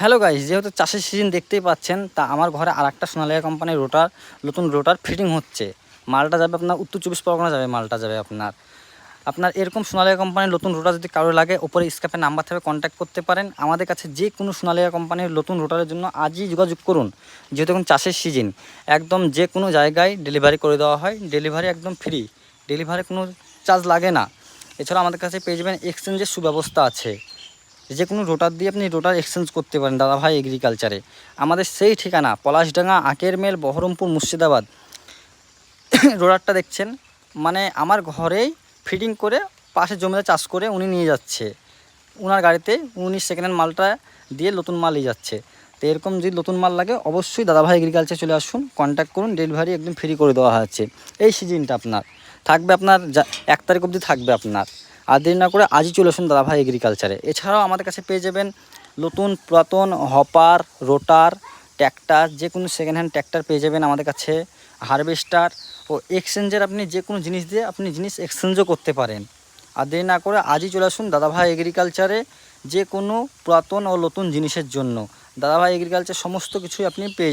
Hello guys, যেহেতু চাষের season দেখতেই পাচ্ছেন, তা আমার ঘরে আরেকটা সোনালিকা কোম্পানির নতুন রোটার ফিটিং হচ্ছে। মালটা যাবে আপনার উত্তর 24 পরগনা যাবে, মালটা যাবে আপনার এরকম সোনালিকা কোম্পানির নতুন রোটার যদি কারো লাগে, ওপরে স্ক্র্যাপের নাম্বার থেকে কন্ট্যাক্ট করতে পারেন। আমাদের কাছে যে কোনো সোনালিকা কোম্পানির নতুন রোটারের জন্য আজই যোগাযোগ করুন। যেহেতু এখন চাষের সিজন, একদম যে কোনো জায়গায় ডেলিভারি করে দেওয়া হয়। ডেলিভারি একদম ফ্রি, ডেলিভারি কোনো চার্জ লাগে না। এছাড়া আমাদের কাছে পেয়ে যাবেন এক্সচেঞ্জের সুব্যবস্থা আছে। যে কোনো রোটার দিয়ে আপনি রোটার এক্সচেঞ্জ করতে পারেন দাদাভাই এগ্রিকালচারে। আমাদের সেই ঠিকানা পলাশডাঙ্গা, আঁকের মেল, বহরমপুর, মুর্শিদাবাদ। রোটারটা দেখছেন, মানে আমার ঘরেই ফিটিং করে পাশে জমিতে চাষ করে উনি নিয়ে যাচ্ছে। ওনার গাড়িতে উনি সেকেন্ড হ্যান্ড মালটা দিয়ে নতুন মাল নিয়ে যাচ্ছে। তো এরকম যদি নতুন মাল লাগে অবশ্যই দাদাভাই এগ্রিকালচার চলে আসুন, কন্ট্যাক্ট করুন। ডেলিভারি একদম ফ্রি করে দেওয়া হচ্ছে। এই সিজনটা আপনার থাকবে, আপনার 1 তারিখ অবধি থাকবে আপনার। আর দেরি না করে আজই চলে আসুন দাদাভাই এগ্রিকালচারে। এছাড়াও আমাদের কাছে পেয়ে যাবেন নতুন পুরাতন হপার, রোটার, ট্র্যাক্টর, যে কোনো সেকেন্ড হ্যান্ড ট্র্যাক্টর পেয়ে যাবেন আমাদের কাছে। হারভেস্টার ও এক্সচেঞ্জের আপনি যে কোনো জিনিস দিয়ে আপনি জিনিস এক্সচেঞ্জও করতে পারেন। আর দেরি না করে আজই চলে আসুন দাদাভাই এগ্রিকালচারে, যে কোনো পুরাতন ও নতুন জিনিসের জন্য। দাদাভাই এগ্রিকালচার সমস্ত কিছুই আপনি পেয়ে যাবেন।